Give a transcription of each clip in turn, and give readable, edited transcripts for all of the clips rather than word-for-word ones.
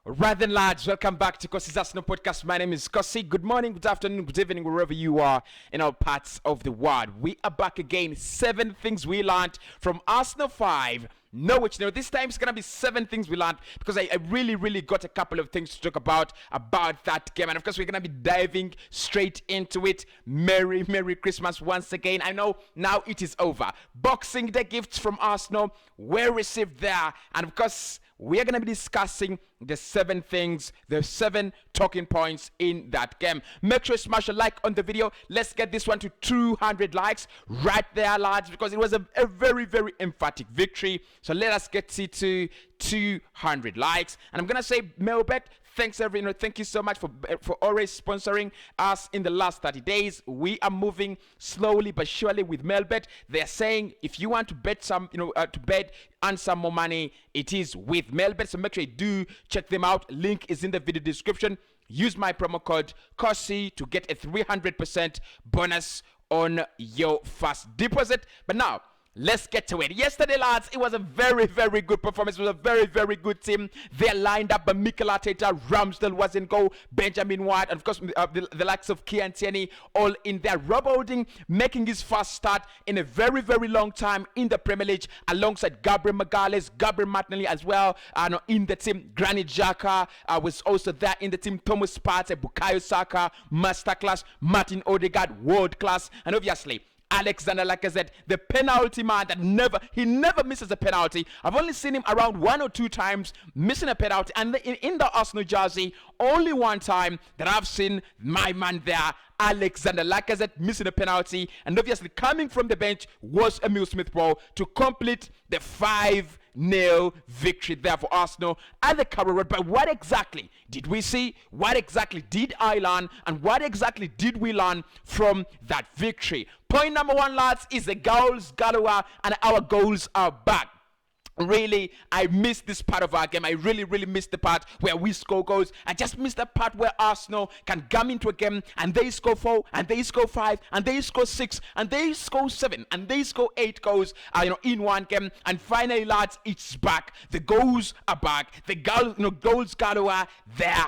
Right then, lads, welcome back to Cossy's Arsenal podcast. My name is Cossy. Good morning, good afternoon, good evening, wherever you are in all parts of the world. We are back again. 7 things we learned from Arsenal 5. Norwich. Now, this time it's going to be 7 things we learned because I really got a couple of things to talk about that game. And of course, we're going to be diving straight into it. Merry Christmas once again. I know now it is over. Boxing Day gifts from Arsenal were received there. And of course, we are going to be discussing the 7 things, the 7 talking points in that game. Make sure you smash a like on the video. Let's get this one to 200 likes right there, lads, because it was a very emphatic victory. So let us get it to 200 likes. And I'm going to say, Melbet, thank you so much for always sponsoring us in the last 30 days. We are moving slowly but surely with Melbet. They're saying if you want to bet earn some more money, it is with Melbet. So make sure you do check them out. Link is in the video description. Use my promo code Cossy to get a 300% bonus on your first deposit. But now, let's get to it. Yesterday, lads, it was a very good performance. It was a very good team. They lined up, but Mikel Arteta, Ramsdale was in goal, Benjamin White, and of course the likes of Kian Tierney all in there. Rob Holding making his first start in a very long time in the Premier League, alongside Gabriel Magalhaes, Gabriel Martinelli as well in the team. Granit Xhaka was also there in the team. Thomas Partey, Bukayo Saka, masterclass. Martin Odegaard, world class, and obviously Alexander Lacazette, the penalty man that never misses a penalty. I've only seen him around 1 or 2 times missing a penalty, and in the Arsenal jersey, only one time that I've seen my man there, Alexander Lacazette, missing a penalty, and obviously coming from the bench was Emile Smith-Rowe to complete the 5-0 victory there for Arsenal at the Carrow Road. But what exactly did we see? What exactly did I learn? And what exactly did we learn from that victory? Point number 1, lads, is the goals galore, and our goals are back. Really, I missed this part of our game. I really missed the part where we score goals. I just missed the part where Arsenal can come into a game and they score 4, and they score 5, and they score 6, and they score 7, and they score 8 goals in one game. And finally, lads, it's back. The goals are back. The goals galore there.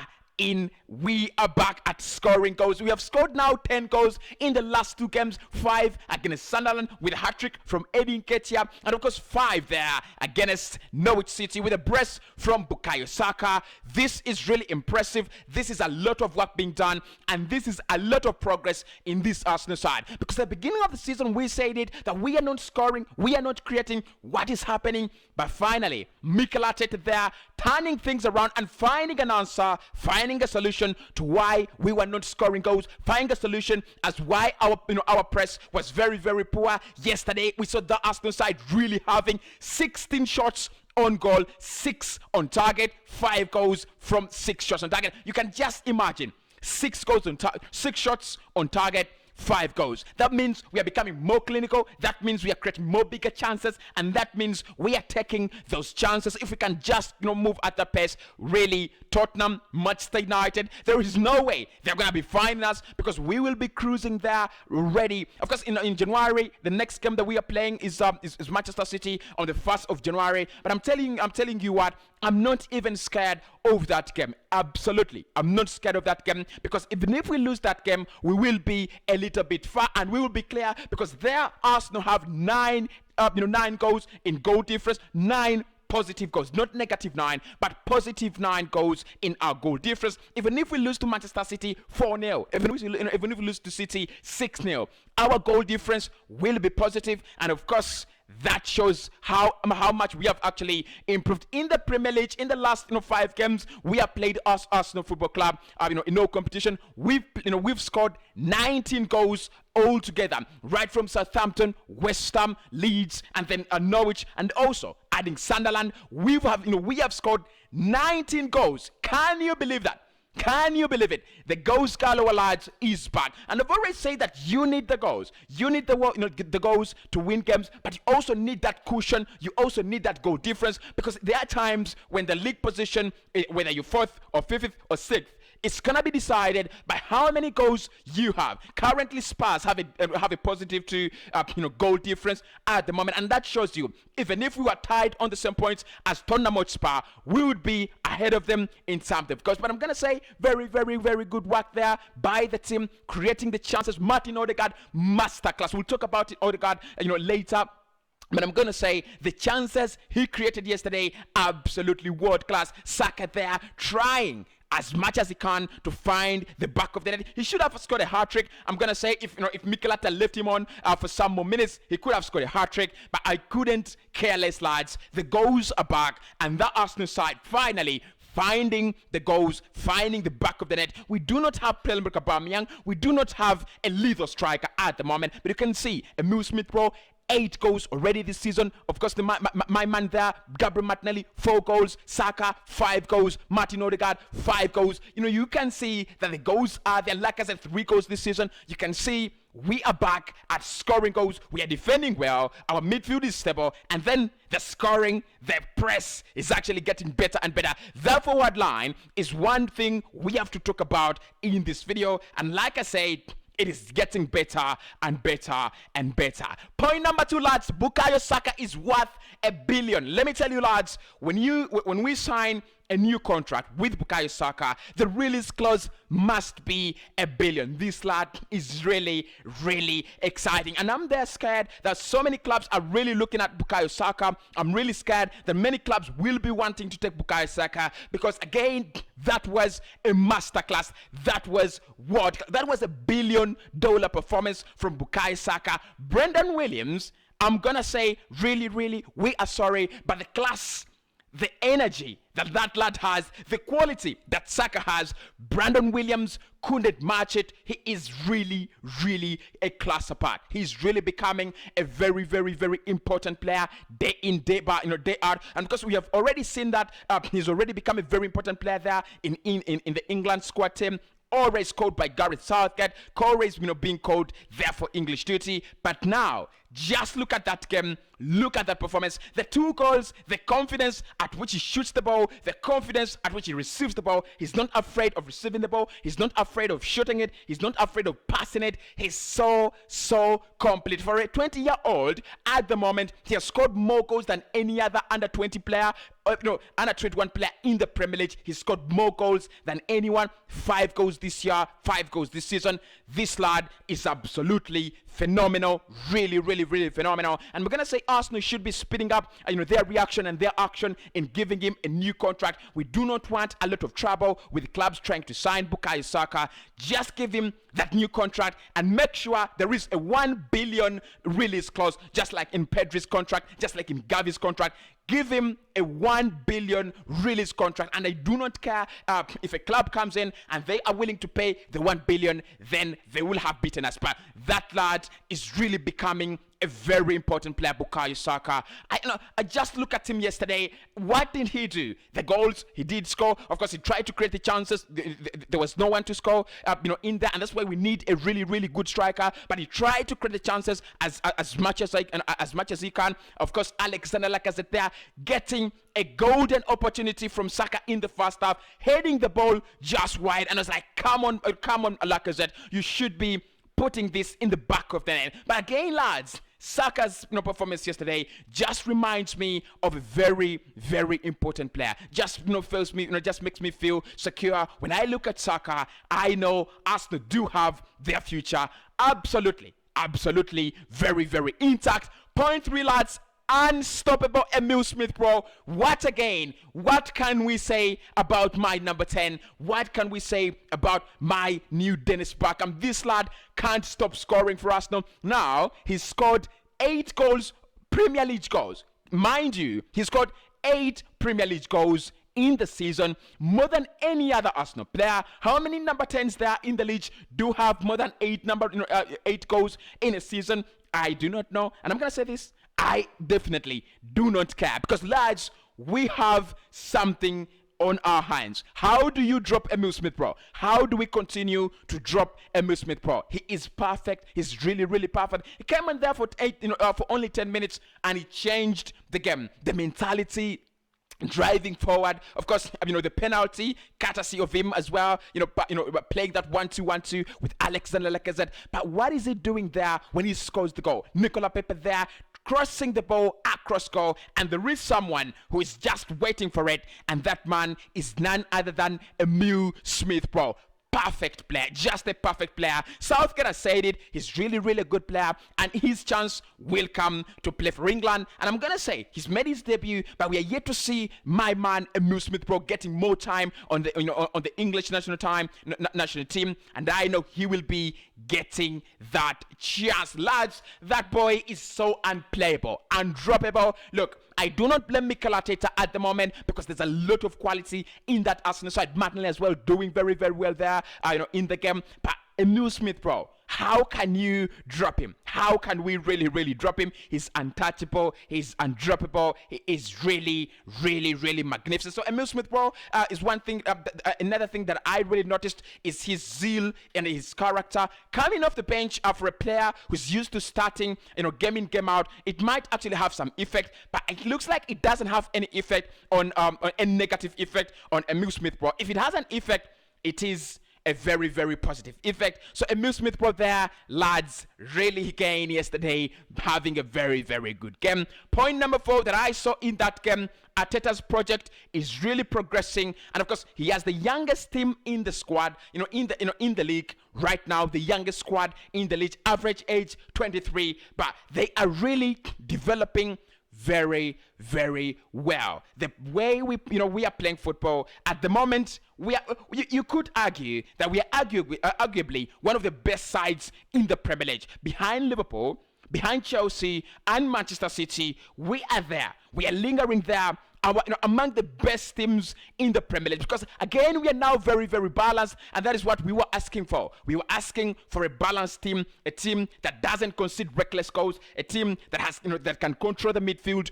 We are back at scoring goals. We have scored now 10 goals in the last 2 games. 5 against Sunderland with a hat-trick from Eddie Nketiah, and of course 5 there against Norwich City with a brace from Bukayo Saka. This is really impressive. This is a lot of work being done, and this is a lot of progress in this Arsenal side, because at the beginning of the season we said it, that we are not scoring, we are not creating. What is happening? But finally, Mikel Arteta there turning things around and finding an answer, finding a solution to why we were not scoring goals, finding a solution as why our press was very poor. Yesterday we saw the Arsenal side really having 16 shots on goal, 6 on target, 5 goals from 6 shots on target. You can just imagine 6 shots on target, 5 goals. That means we are becoming more clinical. That means we are creating more bigger chances, and that means we are taking those chances. If we can just move at the pace, really, Tottenham, Manchester United, there is no way they're going to be finding us, because we will be cruising there ready. Of course, in January, the next game that we are playing is Manchester City on the 1st of January. But I'm telling you what, I'm not even scared of that game. Absolutely, I'm not scared of that game, because even if we lose that game, we will be a little bit far, and we will be clear, because there Arsenal have 9 goals in goal difference, 9 positive goals, not negative 9, but positive 9 goals in our goal difference. Even if we lose to Manchester City 4-0, even if we lose to City 6-0, our goal difference will be positive, and of course, that shows how much we have actually improved in the Premier League. In the last 5 games we have played as Arsenal Football Club, in no competition, we've scored 19 goals altogether, right from Southampton, West Ham, Leeds, and then Norwich, and also adding Sunderland. We have scored 19 goals. Can you believe that? Can you believe it? The goals galore, lads, is back. And I've already said that you need the goals. You need the goals to win games, but you also need that cushion. You also need that goal difference, because there are times when the league position, whether you're 4th or 5th or 6th, it's gonna be decided by how many goals you have. Currently, Spurs have a positive goal difference at the moment, and that shows you even if we were tied on the same points as Tottenham Hotspur, we would be ahead of them in terms of goals. But I'm gonna say very, very, very good work there by the team, creating the chances. Martin Odegaard, masterclass. We'll talk about it, Odegaard, later. But I'm going to say the chances he created yesterday, absolutely world class. Saka there trying as much as he can to find the back of the net. He should have scored a hat-trick. I'm going to say if Mikel Arteta left him on for some more minutes, he could have scored a hat-trick, but I couldn't care less, lads. The goals are back, and that Arsenal side finally finding the goals, finding the back of the net. We do not have Pierre-Emerick Aubameyang. We do not have a lethal striker at the moment, but you can see Emile Smith-Rowe, 8 goals already this season. Of course, my man there, Gabriel Martinelli, 4 goals. Saka, 5 goals. Martin Odegaard, 5 goals. You can see that the goals are there. Like I said, 3 goals this season. You can see we are back at scoring goals. We are defending well. Our midfield is stable. And then the scoring, the press is actually getting better and better. The forward line is one thing we have to talk about in this video. And like I said, it is getting better and better and better. Point number 2, lads. Bukayo Saka is worth $1 billion. Let me tell you, lads, when we sign a new contract with Bukayo Saka, the release clause must be $1 billion. This lad is really, really exciting. And I'm there scared that so many clubs are really looking at Bukayo Saka. I'm really scared that many clubs will be wanting to take Bukayo Saka because, again, that was a masterclass. That was what? That was $1 billion performance from Bukayo Saka. Brendan Williams, I'm going to say, really, really, we are sorry, but the class, the energy that lad has, the quality that Saka has, Brandon Williams couldn't match it. He is really, really a class apart. He's really becoming a very, very, very important player day in, day out. And because we have already seen that he's already become a very important player there in the England squad team. Always called by Gareth Southgate, always being called there for English duty. But now, just look at that game, look at that performance. The 2 goals, the confidence at which he shoots the ball, the confidence at which he receives the ball. He's not afraid of receiving the ball. He's not afraid of shooting it. He's not afraid of passing it. He's so complete. For a 20-year-old, at the moment, he has scored more goals than any other under 20 player, under 21 player in the Premier League. He's scored more goals than anyone. 5 goals this year, 5 goals this season. This lad is absolutely phenomenal, really, really, really phenomenal. And we're gonna say Arsenal should be speeding up, their reaction and their action in giving him a new contract. We do not want a lot of trouble with clubs trying to sign Bukayo Saka. Just give him that new contract and make sure there is a $1 billion release clause, just like in Pedri's contract, just like in Gavi's contract. Give him a $1 billion release contract, and I do not care if a club comes in and they are willing to pay the $1 billion, then they will have beaten us. But that lad is really becoming a very important player, Bukayo Saka. I just look at him yesterday. What did he do? The goals he did score. Of course, he tried to create the chances. There was no one to score, in there, and that's why we need a really, really good striker. But he tried to create the chances as much as he can. Of course, Alexander Lacazette there getting a golden opportunity from Saka in the first half, heading the ball just wide, and I was like, come on, Lacazette, you should be putting this in the back of the net. But again, lads, Saka's performance yesterday just reminds me of a very, very important player. Just feels me, just makes me feel secure. When I look at Saka, I know Arsenal do have their future absolutely, very, very intact. Point 3, lads. Unstoppable Emile Smith-Rowe. What can we say about my number 10? What can we say about my new Dennis Bergkamp? This lad can't stop scoring for Arsenal. Now, he's scored 8 goals, Premier League goals. Mind you, he scored 8 Premier League goals in the season, more than any other Arsenal player. How many number 10s there in the league do have more than 8 goals in a season? I do not know. And I'm going to say this, I definitely do not care, because, lads, we have something on our hands. How do you drop Emile Smith-Rowe? How do we continue to drop Emile Smith-Rowe? He is perfect. He's really, really perfect. He came in there for only 10 minutes, and he changed the game, the mentality, driving forward. Of course, the penalty, courtesy of him as well, playing that 1-2-1-2 with Alexander Lacazette. But what is he doing there when he scores the goal? Nicola Pepe there crossing the ball across goal, and there is someone who is just waiting for it, and that man is none other than Emile Smith Rowe. Perfect player, just a perfect player. Southgate has said it. He's really good player, and his chance will come to play for England. And I'm gonna say he's made his debut, but we are yet to see my man Emile Smith Rowe getting more time on the on the English national team, and I know he will be getting that chance. Lads, that boy is so unplayable, undroppable. Look, I do not blame Mikel Arteta at the moment because there's a lot of quality in that Arsenal side. Martinelli as well doing very well there, in the game. But Emile Smith Rowe, how can you drop him? How can we really drop him? He's untouchable. He's undroppable. He is really magnificent. So Emile Smith Rowe is one thing. Another thing that I really noticed is his zeal and his character. Coming off the bench for a player who's used to starting, game in, game out, it might actually have some effect, but it looks like it doesn't have any effect on any negative effect on Emile Smith Rowe. If it has an effect, it is a very positive effect. So Emile Smith Rowe there, lads, really again yesterday having a very good game. Point number 4 that I saw in that game, Arteta's project is really progressing, and of course he has the youngest team in the squad, in the league right now. The youngest squad in the league, average age 23, but they are really developing very well. The way we are playing football at the moment, you could argue that we are arguably one of the best sides in the Premier League, behind Liverpool, behind Chelsea and Manchester City. We are there. We are lingering there. Among the best teams in the Premier League, because again we are now very balanced, and that is what we were asking for. We were asking for a balanced team, a team that doesn't concede reckless goals, a team that has that can control the midfield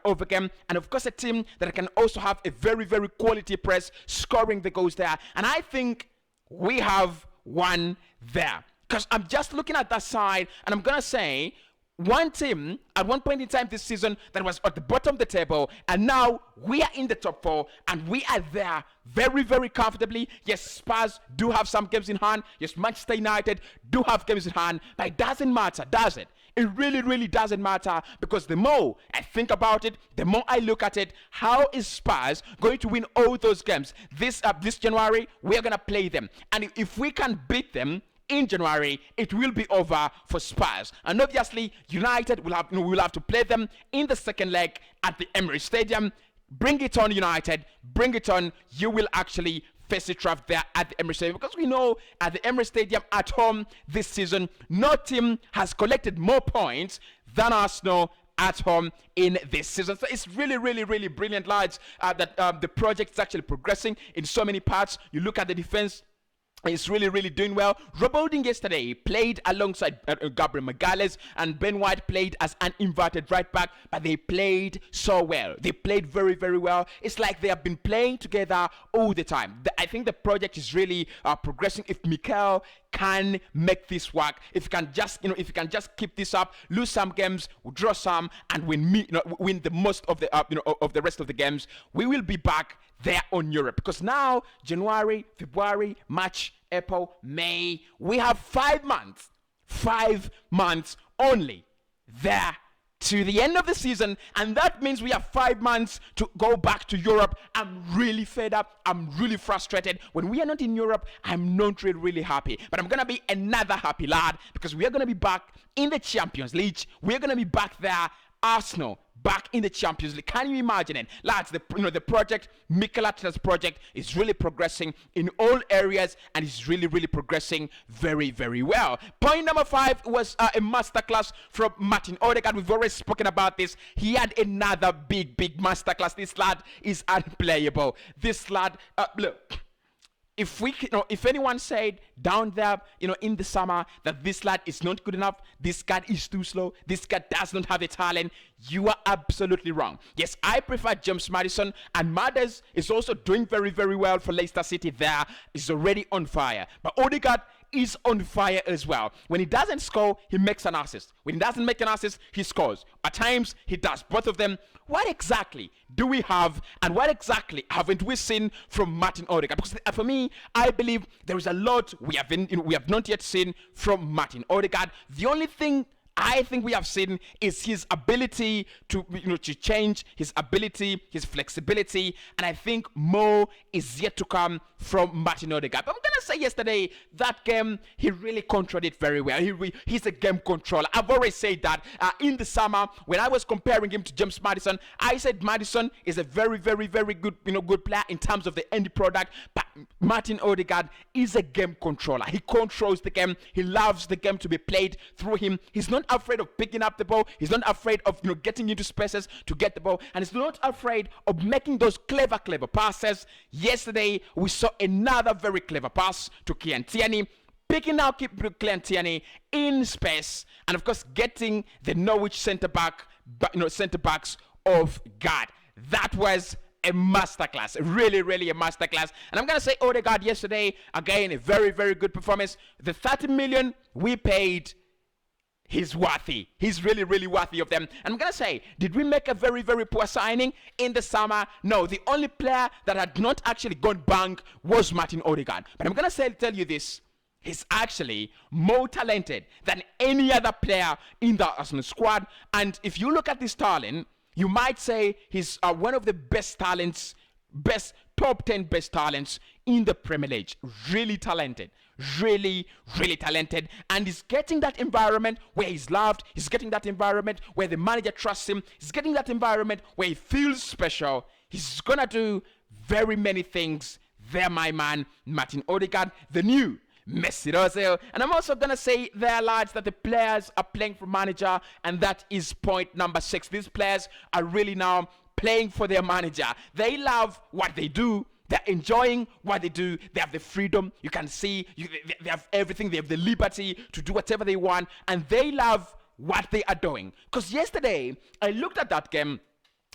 over game, and of course a team that can also have a very quality press, scoring the goals there. And I think we have one there, because I'm just looking at that side, and I'm gonna say one team at one point in time this season that was at the bottom of the table, and now we are in the top 4, and we are there very comfortably. Yes, Spurs do have some games in hand. Yes, Manchester United do have games in hand, but it doesn't matter, does it? It really doesn't matter, because the more I think about it, the more I look at it, how is Spurs going to win all those games? This January, we are going to play them, and if we can beat them in January, it will be over for Spurs. And obviously United will have to play them in the second leg at the Emirates Stadium. Bring it on, United, bring it on. You will actually face it rough there at the Emirates Stadium, because we know at the Emirates Stadium at home this season, no team has collected more points than Arsenal at home in this season. So it's really brilliant, lads, that the project is actually progressing in so many parts. You look at the defense, is really doing well. Rob Holding yesterday played alongside Gabriel Magalhaes, and Ben White played as an inverted right back, but they played so well. They played very well. It's like they have been playing together all the time. I think the project is really progressing. If Mikel can make this work, if you can just keep this up, lose some games, draw some, and win the most of the of the rest of the games, we will be back there on Europe. Because now January, February, March, April, May, we have 5 months only there to the end of the season, and that means we have 5 months to go back to Europe. I'm really fed up. I'm really frustrated. When we are not in Europe, I'm not really happy, but I'm gonna be another happy lad, because we are gonna be back in the Champions League. We're gonna be back there. Arsenal back in the Champions League. Can you imagine it, lads? The project, Mikel Arteta's project, is really progressing in all areas, and is really progressing very well. Point number 5 was a masterclass from Martin Odegaard. We've already spoken about this. He had another big masterclass. This lad is unplayable. This lad, look. If anyone said down there, in the summer that this lad is not good enough, this guy is too slow, this guy does not have the talent, you are absolutely wrong. Yes, I prefer James Maddison, and Maddison is also doing very well for Leicester City. There is already on fire, but Odegaard is on fire as well. When he doesn't score, he makes an assist. When he doesn't make an assist, he scores. At times, he does both of them. What exactly do we have, and what exactly haven't we seen from Martin Odegaard? Because for me, I believe there is a lot we have not yet seen from Martin Odegaard. The only thing I think we have seen is his ability to to change, his ability, his flexibility, and I think more is yet to come from Martin Odegaard. But I'm gonna say yesterday that game he really controlled it very well. He's a game controller. I've always said that in the summer when I was comparing him to James Maddison, I said Maddison is a very good good player in terms of the end product, but Martin Odegaard is a game controller. He controls the game. He loves the game to be played through him. He's not afraid of picking up the ball. He's not afraid of getting into spaces to get the ball, and he's not afraid of making those clever passes. Yesterday we saw another very clever pass to Kian Tierney, picking out Kian Tierney in space, and of course getting the Norwich centre backs off guard. That was a masterclass, really a masterclass. And I'm gonna say Odegaard yesterday, again, a very good performance. The 30 million we paid, he's worthy. He's really worthy of them. And I'm gonna say, did we make a very poor signing in the summer? No, the only player that had not actually gone bang was Martin Odegaard. But I'm gonna tell you this. He's actually more talented than any other player in the Arsenal squad. And if you look at this talent, you might say he's one of the best talents, top 10 best talents in the Premier League. Really talented, really talented, and he's getting that environment where he's loved. He's getting that environment where the manager trusts him. He's getting that environment where he feels special. He's gonna do very many things. There, my man, Martin Odegaard, the new Messi Ozil. And I'm also gonna say there, lads, that the players are playing for manager, and that is point number 6. These players are really now playing for their manager. They love what they do. They're enjoying what they do. They have the freedom. You can see they have everything. They have the liberty to do whatever they want, and they love what they are doing. Because yesterday I looked at that game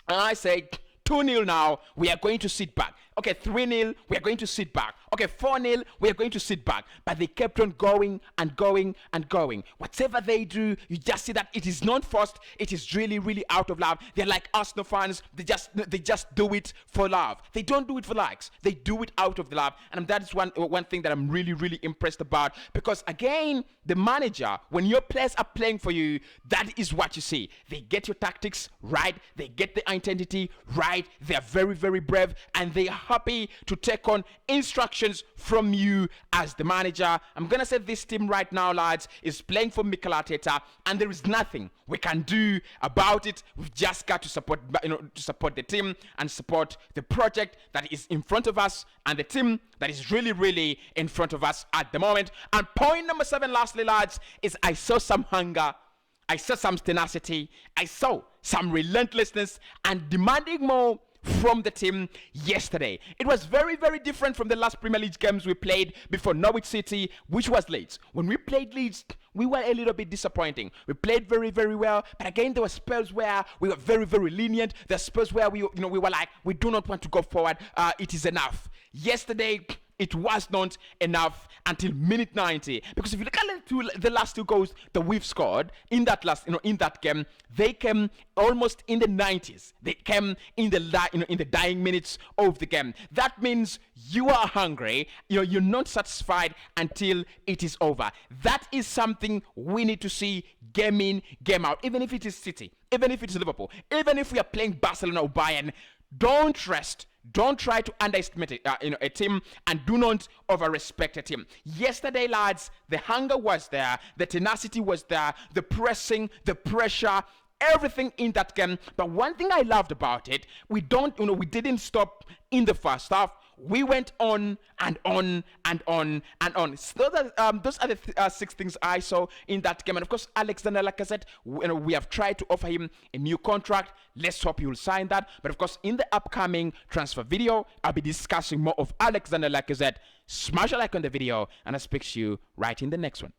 and I said, 2-0 now, we are going to sit back. Okay, 3-0, we are going to sit back. Okay, 4-0, we are going to sit back. But they kept on going and going and going. Whatever they do, you just see that it is not forced. It is really out of love. They're like Arsenal fans. They just do it for love. They don't do it for likes. They do it out of the love. And that is one thing that I'm really impressed about. Because again, the manager, when your players are playing for you, that is what you see. They get your tactics right. They get the identity right. They are very brave, and they are happy to take on instructions from you as the manager. I'm gonna say this team right now, lads, is playing for Mikel Arteta, and there is nothing we can do about it. We've just got to support, to support the team and support the project that is in front of us, and the team that is really in front of us at the moment. And point number 7, lastly, lads, is I saw some hunger. I saw some tenacity. I saw some relentlessness and demanding more from the team yesterday. It was very different from the last Premier League games we played before Norwich City, which was Leeds. When we played Leeds, we were a little bit disappointing. We played very well, but again, there were spells where we were very lenient. There were spells where we were like, we do not want to go forward. It is enough. Yesterday, it was not enough until minute 90, because if you look at the last 2 goals that we've scored in that in that game, they came almost in the 90s. They came in the dying minutes of the game. That means you are hungry. You're not satisfied until it is over. That is something we need to see game in, game out. Even if it is City, even if it's Liverpool, even if we are playing Barcelona or Bayern, don't rest. Don't try to underestimate a team, and do not over-respect a team. Yesterday, lads, the hunger was there, the tenacity was there, the pressing, the pressure, everything in that game. But one thing I loved about it, we didn't stop in the first half. We went on and on and on and on. So those are the 6 things I saw in that game. And of course, Alexander Lacazette, we have tried to offer him a new contract. Let's hope he will sign that. But of course, in the upcoming transfer video, I'll be discussing more of Alexander Lacazette. Smash a like on the video, and I'll speak to you right in the next one.